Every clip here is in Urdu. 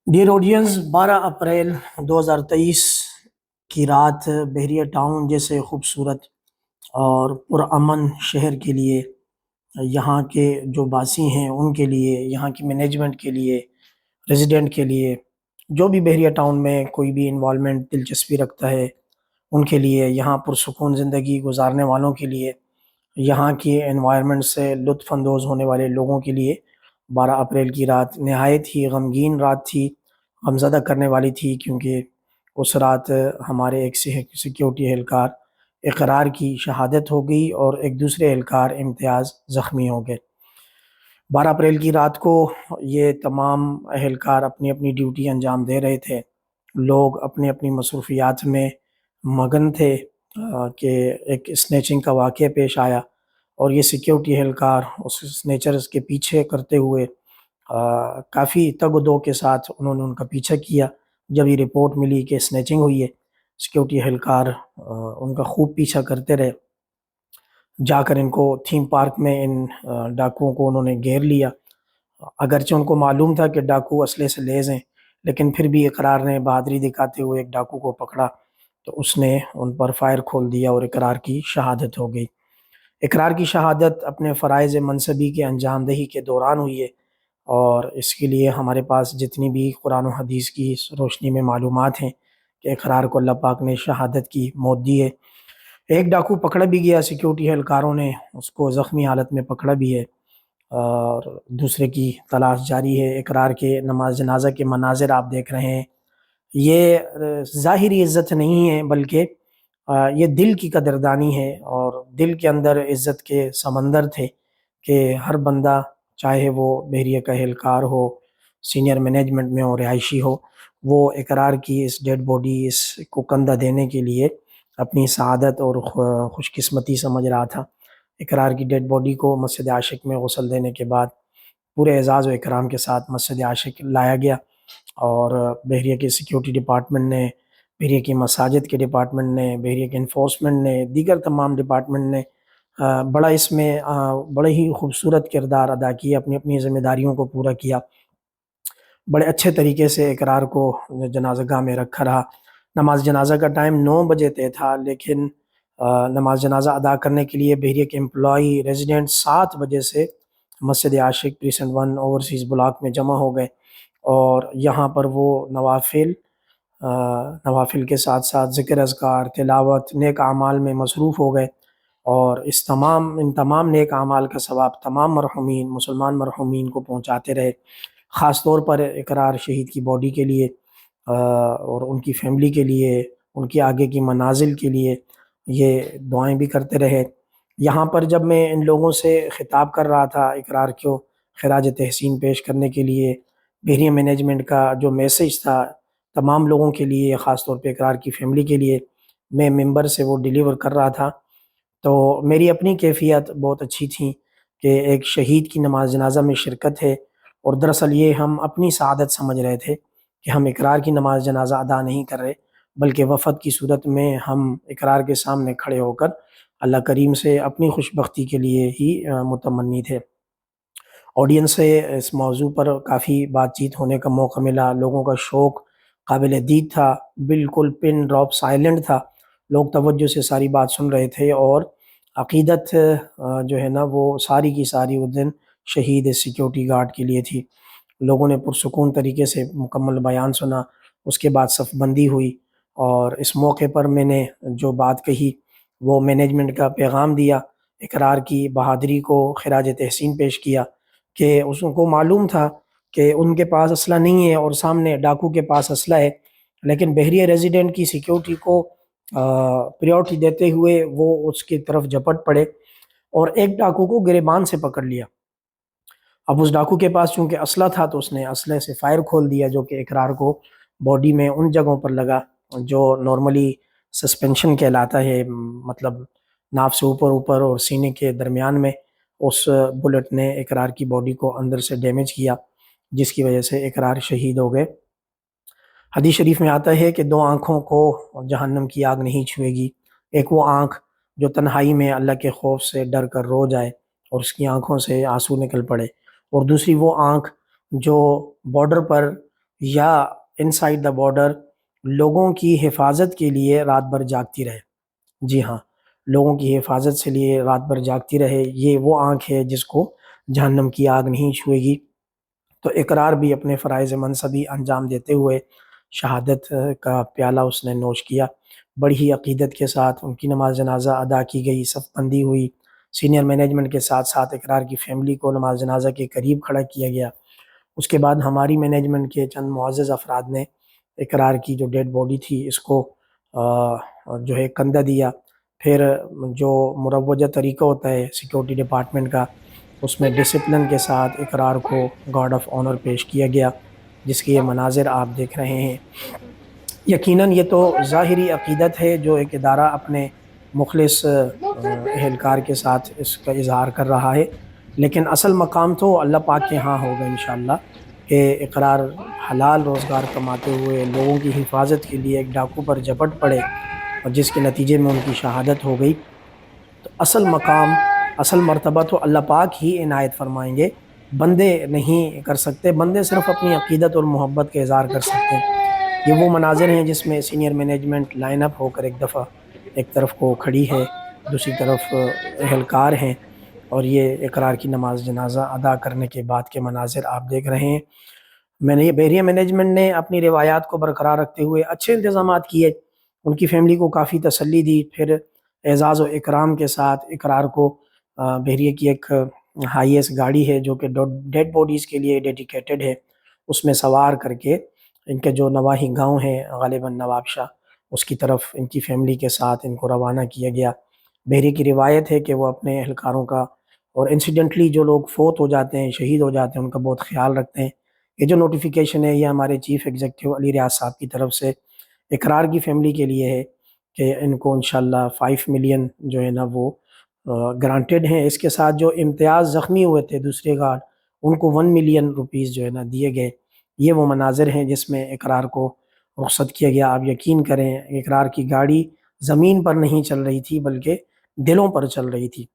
ڈیئر آڈینس، 12 اپریل 2023 کی رات بحریہ ٹاؤن جیسے خوبصورت اور پرامن شہر کے لیے، یہاں کے جو باسی ہیں ان کے لیے، یہاں کی مینجمنٹ کے لیے، ریزیڈنٹ کے لیے، جو بھی بحریہ ٹاؤن میں کوئی بھی انوالومنٹ دلچسپی رکھتا ہے ان کے لیے، یہاں پرسکون زندگی گزارنے والوں کے لیے، یہاں کی انوائرمنٹ سے لطف اندوز ہونے والے لوگوں کے لیے 12 اپریل کی رات نہایت ہی غمگین رات تھی، غمزدہ کرنے والی تھی، کیونکہ اس رات ہمارے ایک سیکیورٹی اہلکار اقرار کی شہادت ہو گئی اور ایک دوسرے اہلکار امتیاز زخمی ہو گئے۔ 12 اپریل کی رات کو یہ تمام اہلکار اپنی اپنی ڈیوٹی انجام دے رہے تھے، لوگ اپنی اپنی مصروفیات میں مگن تھے کہ ایک سنیچنگ کا واقعہ پیش آیا اور یہ سیکیورٹی اہلکار اس سنیچرز کے پیچھے کرتے ہوئے کافی تگ و دو کے ساتھ انہوں نے ان کا پیچھا کیا۔ جب یہ رپورٹ ملی کہ سنیچنگ ہوئی ہے، سیکیورٹی اہلکار ان کا خوب پیچھا کرتے رہے، جا کر ان کو تھیم پارک میں ان ڈاکوؤں کو انہوں نے گھیر لیا۔ اگرچہ ان کو معلوم تھا کہ ڈاکو اسلحے سے لیز ہیں، لیکن پھر بھی اقرار نے بہادری دکھاتے ہوئے ایک ڈاکو کو پکڑا تو اس نے ان پر فائر کھول دیا اور اقرار کی شہادت ہو گئی۔ اقرار کی شہادت اپنے فرائض منصبی کے انجام دہی کے دوران ہوئی ہے، اور اس کے لیے ہمارے پاس جتنی بھی قرآن و حدیث کی روشنی میں معلومات ہیں کہ اقرار کو اللہ پاک نے شہادت کی موت دی ہے۔ ایک ڈاکو پکڑا بھی گیا، سیکیورٹی اہلکاروں نے اس کو زخمی حالت میں پکڑا بھی ہے، اور دوسرے کی تلاش جاری ہے۔ اقرار کے نماز جنازہ کے مناظر آپ دیکھ رہے ہیں، یہ ظاہری عزت نہیں ہے بلکہ یہ دل کی قدردانی ہے، اور دل کے اندر عزت کے سمندر تھے کہ ہر بندہ، چاہے وہ بحریہ کا اہلکار ہو، سینئر مینجمنٹ میں ہو، رہائشی ہو، وہ اقرار کی اس ڈیڈ باڈی اس کو کندھا دینے کے لیے اپنی سعادت اور خوش قسمتی سمجھ رہا تھا۔ اقرار کی ڈیڈ باڈی کو مسجد عاشق میں غسل دینے کے بعد پورے اعزاز و اکرام کے ساتھ مسجد عاشق لایا گیا، اور بحریہ کے سیکیورٹی ڈپارٹمنٹ نے، بحریہ کی مساجد کے ڈپارٹمنٹ نے، بحریہ کے انفورسمنٹ نے، دیگر تمام ڈپارٹمنٹ نے بڑا اس میں بڑے ہی خوبصورت کردار ادا کیا، اپنی اپنی ذمہ داریوں کو پورا کیا، بڑے اچھے طریقے سے اقرار کو جنازہ گاہ میں رکھا رہا۔ نماز جنازہ کا ٹائم 9 بجے طے تھا، لیکن نماز جنازہ ادا کرنے کے لیے بحریہ کے امپلائی ریزیڈنٹ 7 بجے سے مسجد عاشق پریسنٹ 1 اوورسیز بلاک میں جمع ہو گئے، اور یہاں پر وہ نوافل کے ساتھ ساتھ ذکر اذکار، تلاوت، نیک اعمال میں مصروف ہو گئے، اور ان تمام نیک اعمال کا ثواب تمام مرحومین، مسلمان مرحومین کو پہنچاتے رہے۔ خاص طور پر اقرار شہید کی باڈی کے لیے اور ان کی فیملی کے لیے، ان کی آگے کی منازل کے لیے یہ دعائیں بھی کرتے رہے۔ یہاں پر جب میں ان لوگوں سے خطاب کر رہا تھا اقرار کو خراج تحسین پیش کرنے کے لیے، بحریہ مینجمنٹ کا جو میسج تھا تمام لوگوں کے لیے، خاص طور پہ اقرار کی فیملی کے لیے، میں ممبر سے وہ ڈیلیور کر رہا تھا، تو میری اپنی کیفیت بہت اچھی تھی کہ ایک شہید کی نماز جنازہ میں شرکت ہے، اور دراصل یہ ہم اپنی سعادت سمجھ رہے تھے کہ ہم اقرار کی نماز جنازہ ادا نہیں کر رہے، بلکہ وفد کی صورت میں ہم اقرار کے سامنے کھڑے ہو کر اللہ کریم سے اپنی خوش بختی کے لیے ہی متمنی تھے۔ آڈینس سے اس موضوع پر کافی بات چیت ہونے کا موقع ملا، لوگوں کا شوق قابل دید تھا، بالکل پن ڈراپ سائلنٹ تھا، لوگ توجہ سے ساری بات سن رہے تھے، اور عقیدت جو ہے نا وہ ساری کی ساری اس دن شہید سیکیورٹی گارڈ کے لیے تھی۔ لوگوں نے پرسکون طریقے سے مکمل بیان سنا، اس کے بعد صف بندی ہوئی، اور اس موقع پر میں نے جو بات کہی وہ مینجمنٹ کا پیغام دیا، اقرار کی بہادری کو خراج تحسین پیش کیا کہ اس کو معلوم تھا کہ ان کے پاس اسلحہ نہیں ہے اور سامنے ڈاکو کے پاس اسلحہ ہے، لیکن بحریہ ریزیڈنٹ کی سیکیورٹی کو پریورٹی دیتے ہوئے وہ اس کی طرف جھپٹ پڑے اور ایک ڈاکو کو گریبان سے پکڑ لیا۔ اب اس ڈاکو کے پاس چونکہ اسلحہ تھا تو اس نے اسلحے سے فائر کھول دیا، جو کہ اقرار کو باڈی میں ان جگہوں پر لگا جو نارملی سسپینشن کہلاتا ہے، مطلب ناف سے اوپر اور سینے کے درمیان میں۔ اس بلٹ نے اقرار کی باڈی کو اندر سے ڈیمیج کیا، جس کی وجہ سے اقرار شہید ہو گئے۔ حدیث شریف میں آتا ہے کہ 2 آنکھوں کو جہنم کی آگ نہیں چھوئے گی، ایک وہ آنکھ جو تنہائی میں اللہ کے خوف سے ڈر کر رو جائے اور اس کی آنکھوں سے آنسو نکل پڑے، اور دوسری وہ آنکھ جو بارڈر پر یا انسائڈ دا بارڈر لوگوں کی حفاظت کے لیے رات بھر جاگتی رہے۔ جی ہاں، لوگوں کی حفاظت سے لیے رات بھر جاگتی رہے، یہ وہ آنکھ ہے جس کو جہنم کی آگ نہیں چھوئے گی۔ تو اقرار بھی اپنے فرائض منصبی انجام دیتے ہوئے شہادت کا پیالہ اس نے نوش کیا۔ بڑی ہی عقیدت کے ساتھ ان کی نماز جنازہ ادا کی گئی، صف بندی ہوئی، سینئر مینجمنٹ کے ساتھ ساتھ اقرار کی فیملی کو نماز جنازہ کے قریب کھڑا کیا گیا۔ اس کے بعد ہماری مینجمنٹ کے چند معزز افراد نے اقرار کی جو ڈیڈ باڈی تھی اس کو جو ہے کندھا دیا۔ پھر جو مروجہ طریقہ ہوتا ہے سیکورٹی ڈپارٹمنٹ کا، اس میں ڈسپلن کے ساتھ اقرار کو گارڈ آف آنر پیش کیا گیا، جس کے یہ مناظر آپ دیکھ رہے ہیں۔ یقیناً یہ تو ظاہری عقیدت ہے جو ایک ادارہ اپنے مخلص اہلکار کے ساتھ اس کا اظہار کر رہا ہے، لیکن اصل مقام تو اللہ پاک کے ہاں ہوگا انشاءاللہ، کہ اقرار حلال روزگار کماتے ہوئے لوگوں کی حفاظت کے لیے ایک ڈاکو پر جھپٹ پڑے اور جس کے نتیجے میں ان کی شہادت ہو گئی۔ تو اصل مقام، اصل مرتبہ تو اللہ پاک ہی عنایت فرمائیں گے، بندے نہیں کر سکتے، بندے صرف اپنی عقیدت اور محبت کا اظہار کر سکتے ہیں۔ یہ وہ مناظر ہیں جس میں سینئر مینجمنٹ لائن اپ ہو کر ایک دفعہ ایک طرف کو کھڑی ہے، دوسری طرف اہلکار ہیں، اور یہ اقرار کی نماز جنازہ ادا کرنے کے بعد کے مناظر آپ دیکھ رہے ہیں۔ بحریہ مینجمنٹ نے اپنی روایات کو برقرار رکھتے ہوئے اچھے انتظامات کیے، ان کی فیملی کو کافی تسلی دی، پھر اعزاز و اکرام کے ساتھ اقرار کو بحریہ کی ایک ہائی ایس گاڑی ہے جو کہ ڈیڈ باڈیز کے لیے ڈیڈیکیٹڈ ہے، اس میں سوار کر کے ان کے جو نواحی گاؤں ہیں غالباً نواب شاہ، اس کی طرف ان کی فیملی کے ساتھ ان کو روانہ کیا گیا۔ بحریہ کی روایت ہے کہ وہ اپنے اہلکاروں کا اور انسیڈنٹلی جو لوگ فوت ہو جاتے ہیں، شہید ہو جاتے ہیں، ان کا بہت خیال رکھتے ہیں۔ یہ جو نوٹیفیکیشن ہے یہ ہمارے چیف ایگزیکٹو علی ریاض صاحب کی طرف سے اقرار کی فیملی کے لیے ہے کہ ان کو انشاءاللہ 5 ملین جو ہے نا وہ گرانٹیڈ ہیں۔ اس کے ساتھ جو امتیاز زخمی ہوئے تھے دوسرے گارڈ، ان کو 1 ملین روپیز جو ہے نا دیے گئے۔ یہ وہ مناظر ہیں جس میں اقرار کو رخصت کیا گیا۔ آپ یقین کریں اقرار کی گاڑی زمین پر نہیں چل رہی تھی بلکہ دلوں پر چل رہی تھی۔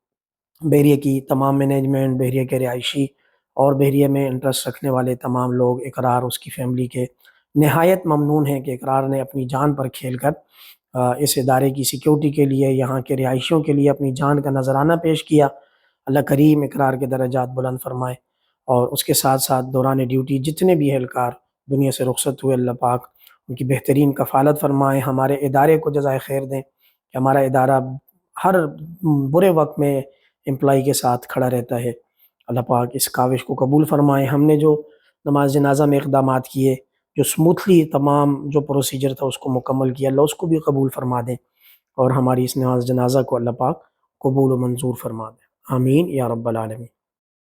بحریہ کی تمام مینجمنٹ، بحریہ کے رہائشی اور بحریہ میں انٹرسٹ رکھنے والے تمام لوگ اقرار اس کی فیملی کے نہایت ممنون ہیں کہ اقرار نے اپنی جان پر کھیل کر اس ادارے کی سیکیورٹی کے لیے، یہاں کے رہائشیوں کے لیے اپنی جان کا نذرانہ پیش کیا۔ اللہ کریم اقرار کے درجات بلند فرمائے، اور اس کے ساتھ ساتھ دوران ڈیوٹی جتنے بھی اہلکار دنیا سے رخصت ہوئے، اللہ پاک ان کی بہترین کفالت فرمائے، ہمارے ادارے کو جزائے خیر دیں کہ ہمارا ادارہ ہر برے وقت میں امپلائی کے ساتھ کھڑا رہتا ہے۔ اللہ پاک اس کاوش کو قبول فرمائے۔ ہم نے جو نماز جنازہ میں اقدامات کیے، جو سموتھلی تمام جو پروسیجر تھا اس کو مکمل کیا، اللہ اس کو بھی قبول فرما دیں، اور ہماری اس نماز جنازہ کو اللہ پاک قبول و منظور فرما دیں۔ آمین یا رب العالمین۔